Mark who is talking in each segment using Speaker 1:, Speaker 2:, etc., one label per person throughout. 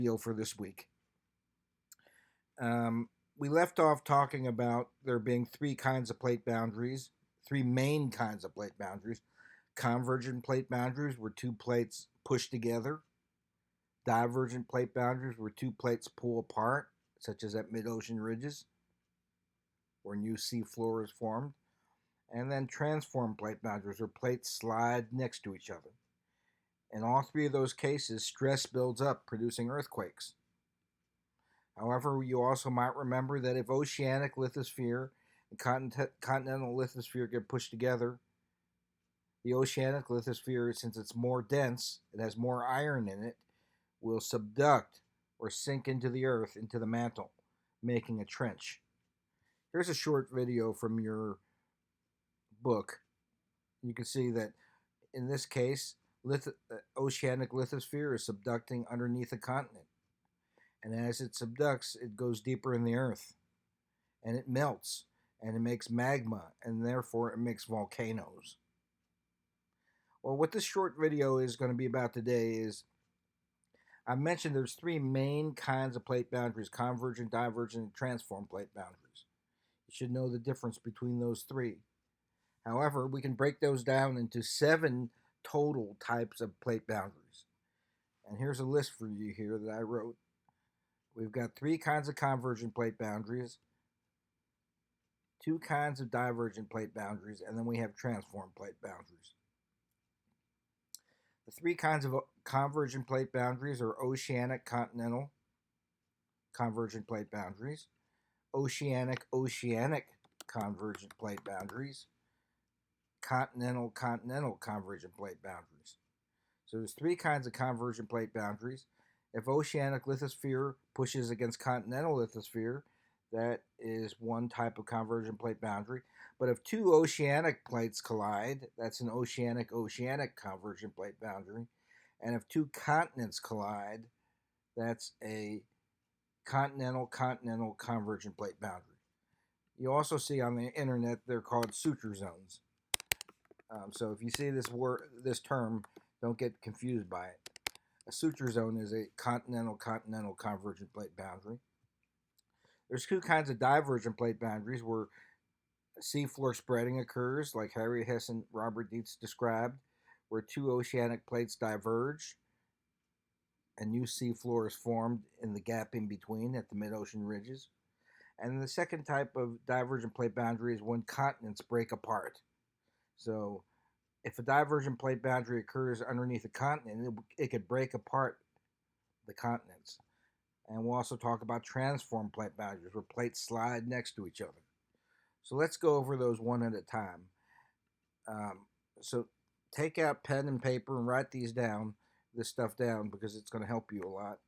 Speaker 1: Video for this week. We left off talking about there being three kinds of plate boundaries, three main kinds of plate boundaries. Convergent plate boundaries, where two plates push together. Divergent plate boundaries, where two plates pull apart, such as at mid-ocean ridges, where new seafloor is formed. And then transform plate boundaries, where plates slide next to each other. In all three of those cases, stress builds up, producing earthquakes. However, you also might remember that if oceanic lithosphere and continental lithosphere get pushed together, the oceanic lithosphere, since it's more dense, it has more iron in it, will subduct or sink into the earth, into the mantle, making a trench. Here's a short video from your book. You can see that in this case, oceanic lithosphere is subducting underneath a continent. And as it subducts, it goes deeper in the earth. And it melts. And it makes magma. And therefore, it makes volcanoes. Well, what this short video is going to be about today is, I mentioned there's three main kinds of plate boundaries: convergent, divergent, and transform plate boundaries. You should know the difference between those three. However, we can break those down into 7 total types of plate boundaries. And here's a list for you here that I wrote. We've got 3 kinds of convergent plate boundaries, 2 kinds of divergent plate boundaries, and then we have transform plate boundaries. The 3 kinds of convergent plate boundaries are oceanic continental convergent plate boundaries, oceanic oceanic convergent plate boundaries, continental continental convergent plate boundaries. So there's 3 kinds of convergent plate boundaries. If oceanic lithosphere pushes against continental lithosphere, that is one type of convergent plate boundary. But if 2 oceanic plates collide, that's an oceanic oceanic convergent plate boundary. And if 2 continents collide, that's a continental continental convergent plate boundary. You also see on the internet they're called suture zones. So if you see this term, don't get confused by it. A suture zone is a continental continental convergent plate boundary. There's 2 kinds of divergent plate boundaries where seafloor spreading occurs, like Harry Hess and Robert Dietz described, where 2 oceanic plates diverge and new seafloor is formed in the gap in between at the mid-ocean ridges. And the second type of divergent plate boundary is when continents break apart. So if a divergent plate boundary occurs underneath a continent, it could break apart the continents. And we'll also talk about transform plate boundaries, where plates slide next to each other. So let's go over those one at a time. So take out pen and paper and write this stuff down, because it's going to help you a lot.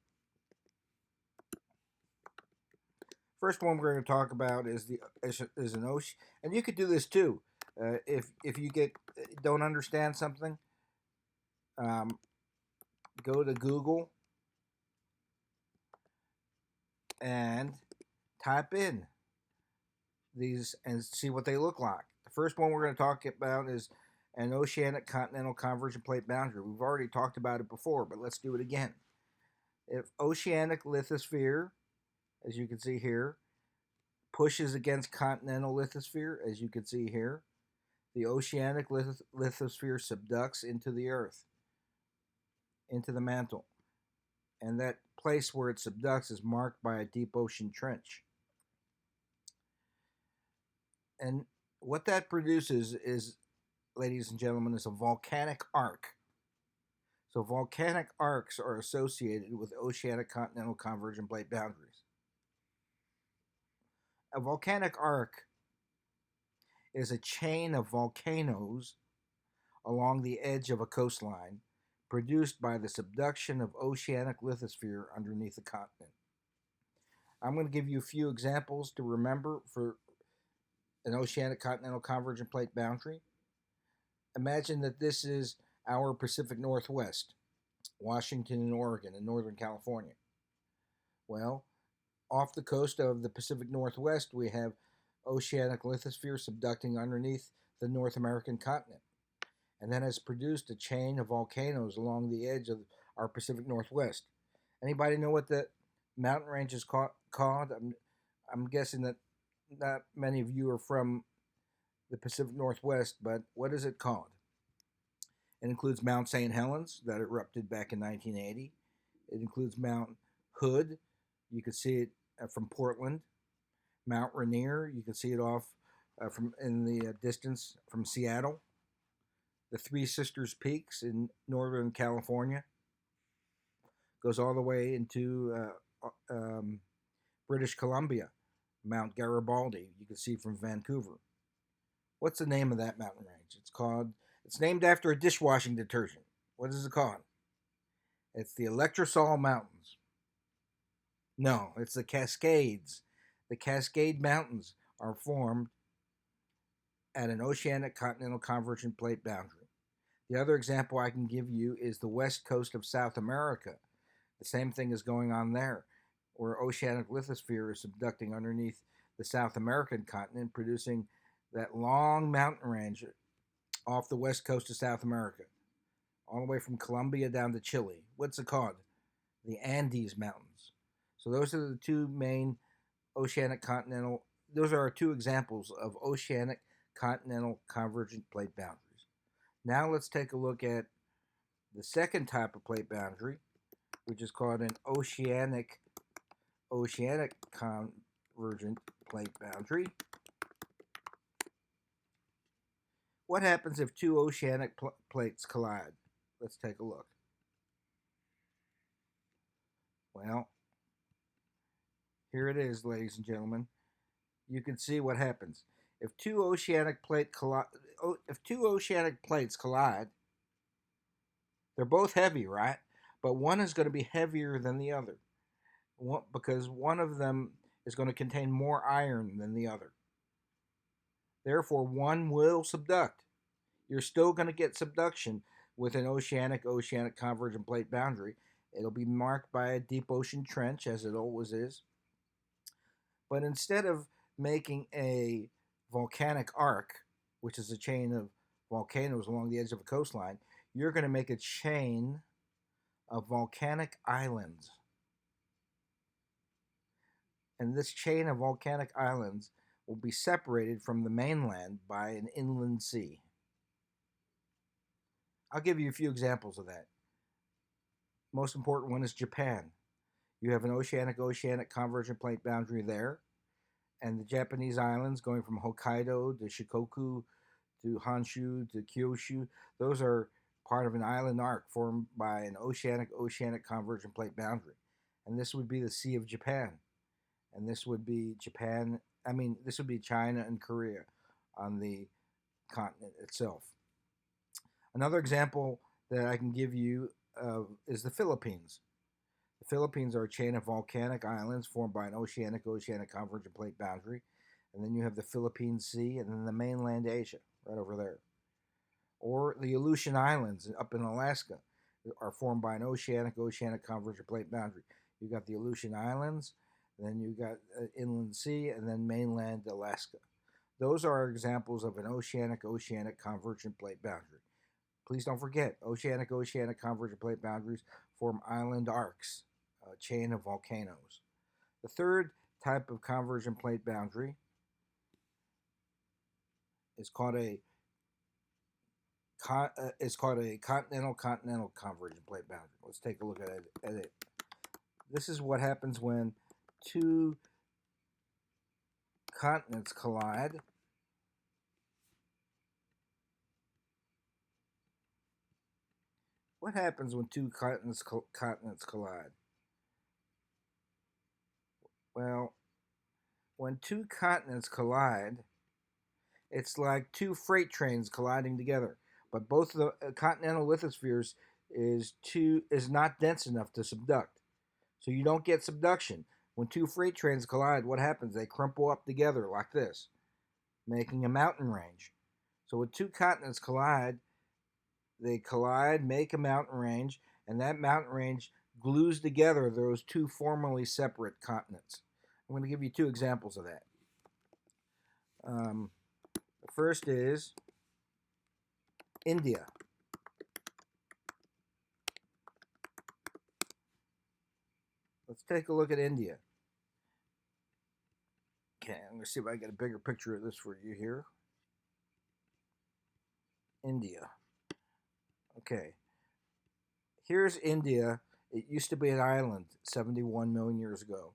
Speaker 1: First one we're going to talk about is an ocean, and you could do this too. If you don't understand something, go to Google and type in these and see what they look like. The first one we're going to talk about is an oceanic continental convergent plate boundary. We've already talked about it before, but let's do it again. If oceanic lithosphere, as you can see here, pushes against continental lithosphere, as you can see here, the oceanic lithosphere subducts into the earth, into the mantle. And that place where it subducts is marked by a deep ocean trench. And what that produces is, ladies and gentlemen, is a volcanic arc. So volcanic arcs are associated with oceanic continental convergent plate boundaries. A volcanic arc is a chain of volcanoes along the edge of a coastline produced by the subduction of oceanic lithosphere underneath the continent. I'm going to give you a few examples to remember for an oceanic continental convergent plate boundary. Imagine that this is our Pacific Northwest, Washington and Oregon and Northern California. Well, off the coast of the Pacific Northwest, we have oceanic lithosphere subducting underneath the North American continent. And that has produced a chain of volcanoes along the edge of our Pacific Northwest. Anybody know what the mountain range is called? I'm guessing that not many of you are from the Pacific Northwest, but what is it called? It includes Mount St. Helens that erupted back in 1980. It includes Mount Hood. You can see it from Portland. Mount Rainier. You can see it off from in the distance from Seattle. The Three Sisters Peaks in Northern California goes all the way into British Columbia. Mount Garibaldi. You can see from Vancouver. What's the name of that mountain range? It's named after a dishwashing detergent. What is it called? It's the Electrosol Mountains. No, it's the Cascades. The Cascade Mountains are formed at an Oceanic Continental Convergent plate boundary. The other example I can give you is the west coast of South America. The same thing is going on there, where oceanic lithosphere is subducting underneath the South American continent, producing that long mountain range off the west coast of South America, all the way from Colombia down to Chile. What's it called? The Andes Mountains. So those are the two main oceanic continental, those are our two examples of oceanic continental convergent plate boundaries. Now let's take a look at the second type of plate boundary, which is called an oceanic convergent plate boundary. What happens if two oceanic plates collide? Let's take a look. Well, here it is, ladies and gentlemen. You can see what happens if two oceanic plates collide. They're both heavy, right? But one is going to be heavier than the other, because one of them is going to contain more iron than the other. Therefore, one will subduct. You're still going to get subduction with an oceanic convergent plate boundary. It'll be marked by a deep ocean trench, as it always is. But instead of making a volcanic arc, which is a chain of volcanoes along the edge of a coastline, you're going to make a chain of volcanic islands. And this chain of volcanic islands will be separated from the mainland by an inland sea. I'll give you a few examples of that. Most important one is Japan. You have an oceanic convergent plate boundary there, and the Japanese islands going from Hokkaido to Shikoku to Honshu to Kyushu, those are part of an island arc formed by an oceanic convergent plate boundary. And this would be the Sea of Japan. And this would be this would be China and Korea on the continent itself. Another example that I can give you is the Philippines. The Philippines are a chain of volcanic islands formed by an oceanic convergent plate boundary. And then you have the Philippine Sea and then the mainland Asia right over there. Or the Aleutian Islands up in Alaska are formed by an oceanic convergent plate boundary. You've got the Aleutian Islands, then you've got inland sea, and then mainland Alaska. Those are examples of an oceanic convergent plate boundary. Please don't forget, oceanic convergent plate boundaries form island arcs, a chain of volcanoes. The third type of convergent plate boundary is called a continental convergent plate boundary. Let's take a look at it. This is what happens when two continents collide. What happens when two continents collide? Well, when two continents collide, it's like two freight trains colliding together. But both of the continental lithospheres is not dense enough to subduct. So you don't get subduction. When two freight trains collide, what happens? They crumple up together like this, making a mountain range. So when two continents collide, they collide, make a mountain range, and that mountain range glues together those two formerly separate continents. I'm going to give you two examples of that. The first is India. Let's take a look at India. Okay, I'm going to see if I can get a bigger picture of this for you here. India. Okay, here's India. It used to be an island 71 million years ago,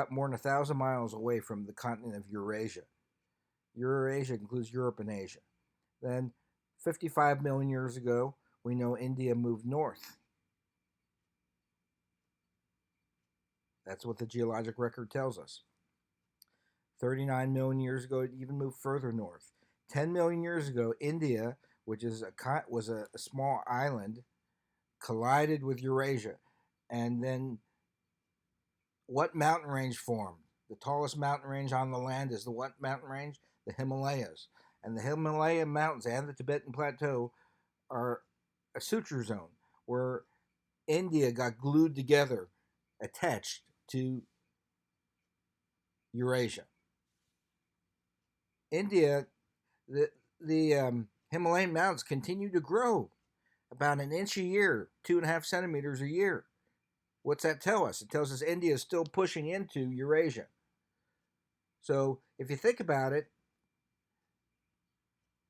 Speaker 1: more than 1,000 miles away from the continent of Eurasia. Eurasia includes Europe and Asia. Then, 55 million years ago, we know India moved north. That's what the geologic record tells us. 39 million years ago, it even moved further north. 10 million years ago, India, which was a small island, collided with Eurasia. And then what mountain range formed? The tallest mountain range on the land is the what mountain range? The Himalayas. And the Himalayan mountains and the Tibetan Plateau are a suture zone where India got glued together, attached to Eurasia. India, the Himalayan mountains continue to grow about an inch a year, 2.5 centimeters a year. What's that tell us? It tells us India is still pushing into Eurasia. So if you think about it,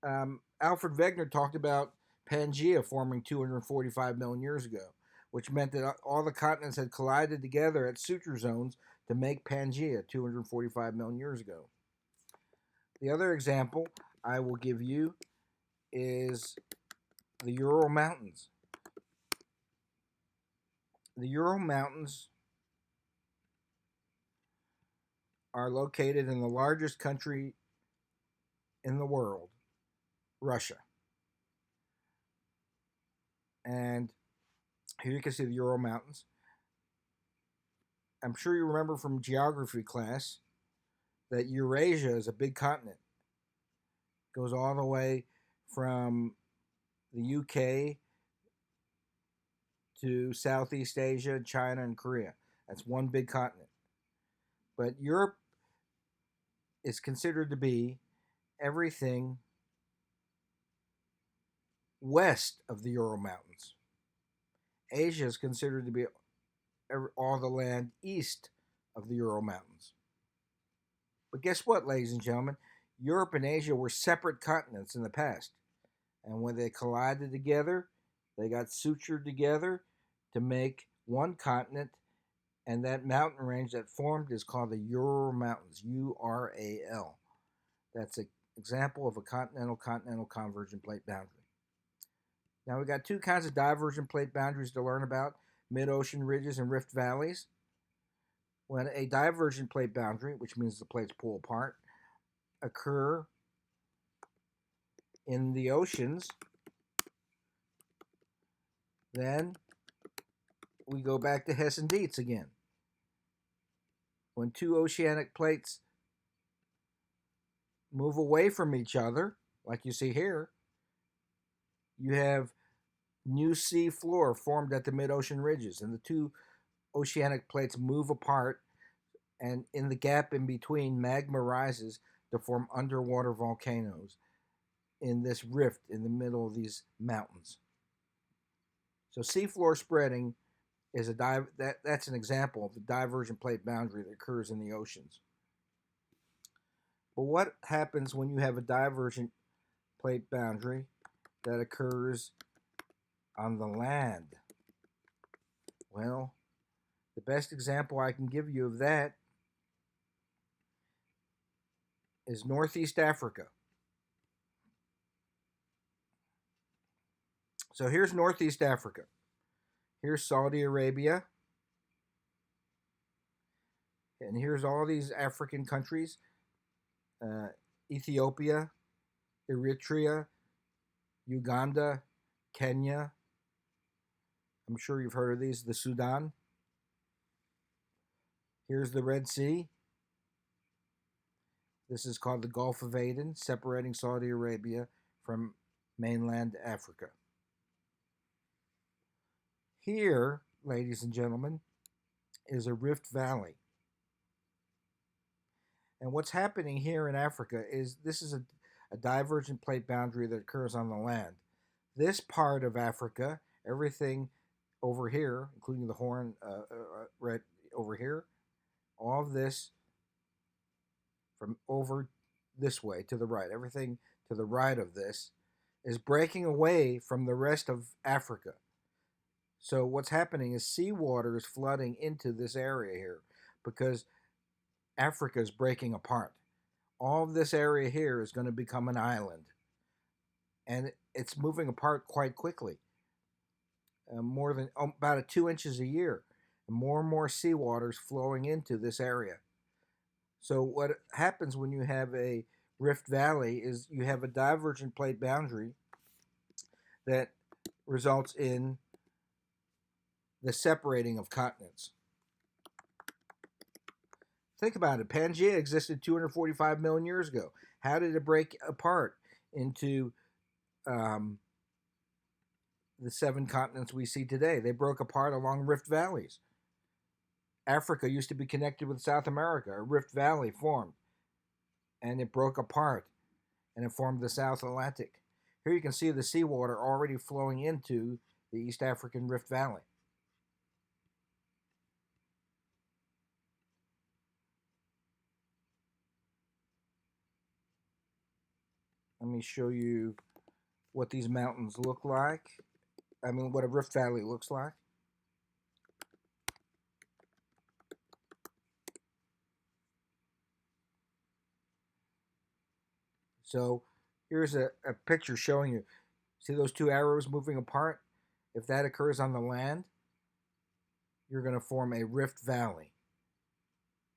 Speaker 1: Alfred Wegener talked about Pangea forming 245 million years ago, which meant that all the continents had collided together at suture zones to make Pangea 245 million years ago. The other example I will give you is the Ural Mountains. The Ural Mountains are located in the largest country in the world, Russia. And here you can see the Ural Mountains. I'm sure you remember from geography class that Eurasia is a big continent. It goes all the way from the UK to Southeast Asia, China, and Korea. That's one big continent. But Europe is considered to be everything west of the Ural Mountains. Asia is considered to be all the land east of the Ural Mountains. But guess what, ladies and gentlemen? Europe and Asia were separate continents in the past. And when they collided together, they got sutured together to make one continent. And that mountain range that formed is called the Ural Mountains, Ural. That's an example of a continental convergent plate boundary. Now we got two kinds of divergent plate boundaries to learn about: mid-ocean ridges and rift valleys. When a divergent plate boundary, which means the plates pull apart, occur in the oceans, then we go back to Hess and Dietz again. When two oceanic plates move away from each other, like you see here, you have new sea floor formed at the mid-ocean ridges, and the two oceanic plates move apart, and in the gap in between, magma rises to form underwater volcanoes in this rift in the middle of these mountains. So seafloor spreading is that's an example of the divergent plate boundary that occurs in the oceans. But what happens when you have a divergent plate boundary that occurs on the land? Well, the best example I can give you of that is Northeast Africa. So here's Northeast Africa. Here's Saudi Arabia. And here's all these African countries: Ethiopia, Eritrea, Uganda, Kenya. I'm sure you've heard of these. The Sudan. Here's the Red Sea. This is called the Gulf of Aden, separating Saudi Arabia from mainland Africa. Here, ladies and gentlemen, is a rift valley. And what's happening here in Africa is this is a divergent plate boundary that occurs on the land. This part of Africa, everything over here, including the horn right over here, all of this from over this way to the right, everything to the right of this is breaking away from the rest of Africa. So what's happening is seawater is flooding into this area here because Africa is breaking apart. All of this area here is going to become an island, and it's moving apart quite quickly. More than about 2 inches a year. And more seawater is flowing into this area. So what happens when you have a rift valley is you have a divergent plate boundary that results in the separating of continents. Think about it. Pangaea existed 245 million years ago. How did it break apart into the 7 continents we see today? They broke apart along rift valleys. Africa used to be connected with South America. A rift valley formed, and it broke apart, and it formed the South Atlantic. Here you can see the seawater already flowing into the East African Rift Valley. Let me show you what these mountains look like. I mean, what a rift valley looks like. So here's a picture showing you. See those 2 arrows moving apart? If that occurs on the land, you're going to form a rift valley.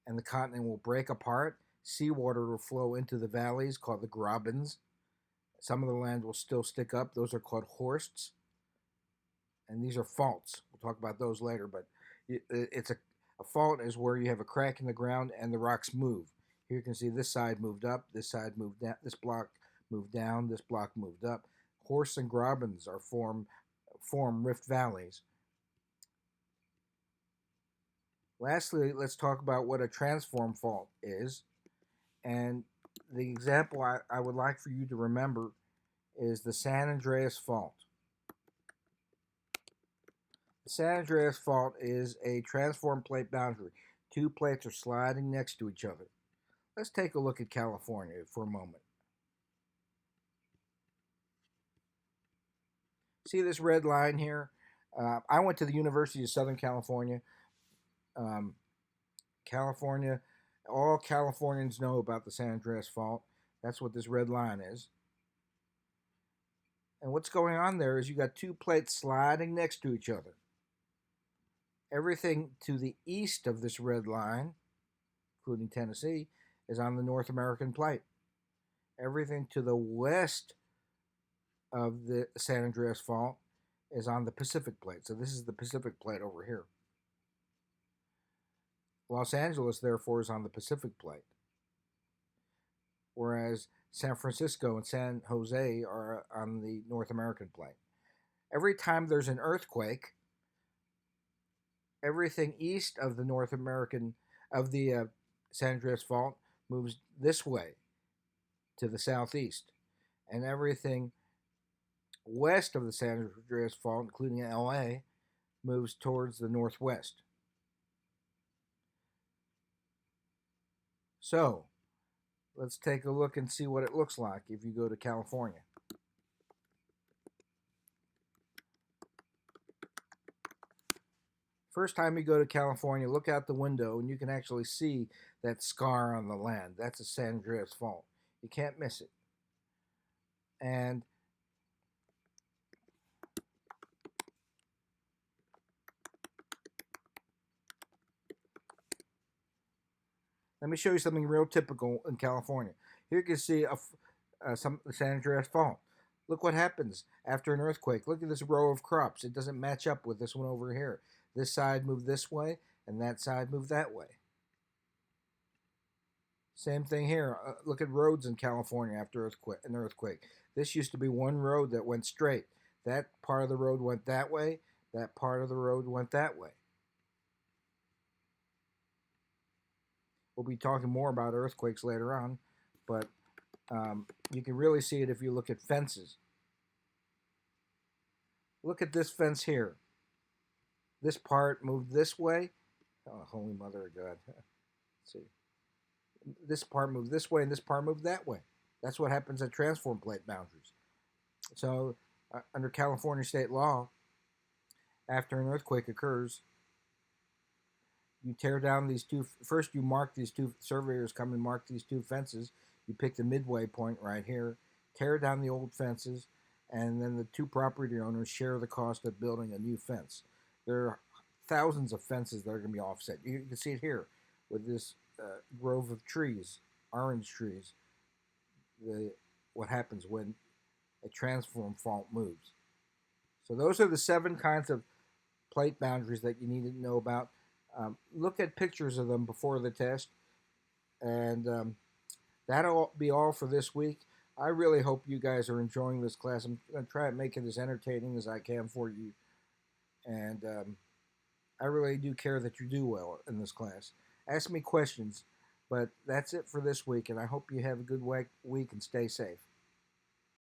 Speaker 1: And the continent will break apart. Seawater will flow into the valleys called the grabens. Some of the land will still stick up. Those are called horsts. And these are faults. We'll talk about those later. But it's a fault is where you have a crack in the ground and the rocks move. Here you can see this side moved up, this side moved down, this block moved down, this block moved up. Horsts and grabens are form rift valleys. Lastly, let's talk about what a transform fault is. And the example I would like for you to remember is the San Andreas Fault. The San Andreas Fault is a transform plate boundary. 2 plates are sliding next to each other. Let's take a look at California for a moment. See this red line here? I went to the University of Southern California. California, all Californians know about the San Andreas Fault. That's what this red line is. And what's going on there is you got 2 plates sliding next to each other. Everything to the east of this red line, including Tennessee, is on the North American plate. Everything to the west of the San Andreas Fault is on the Pacific plate. So this is the Pacific plate over here. Los Angeles, therefore, is on the Pacific plate, whereas San Francisco and San Jose are on the North American plate. Every time there's an earthquake, everything east of the North American, of the San Andreas Fault, moves this way to the southeast. And everything west of the San Andreas Fault, including LA, moves towards the northwest. So, let's take a look and see what it looks like if you go to California. First time you go to California, look out the window and you can actually see that scar on the land. That's a San Andreas Fault. You can't miss it. And let me show you something real typical in California. Here you can see some San Andreas Fault. Look what happens after an earthquake. Look at this row of crops. It doesn't match up with this one over here. This side moved this way, and that side moved that way. Same thing here. Look at roads in California after an earthquake. This used to be one road that went straight. That part of the road went that way. That part of the road went that way. We'll be talking more about earthquakes later on, but you can really see it if you look at fences. Look at this fence here. this part moved this way. Oh, Holy Mother of God. Let's see. This part moved this way and this part moved that way. That's what happens at transform plate boundaries. So, under California state law, after an earthquake occurs, you tear down these two. First, you mark these two. Surveyors come and mark these two fences. You pick the midway point right here, tear down the old fences, and then the two property owners share the cost of building a new fence. There are thousands of fences that are going to be offset. You can see it here with this grove of trees, orange trees. What happens when a transform fault moves. So those are the 7 kinds of plate boundaries that you need to know about. Look at pictures of them before the test, and that'll be all for this week. I really hope you guys are enjoying this class. I'm going to try and make it as entertaining as I can for you, and I really do care that you do well in this class. Ask me questions, but that's it for this week, and I hope you have a good week and stay safe.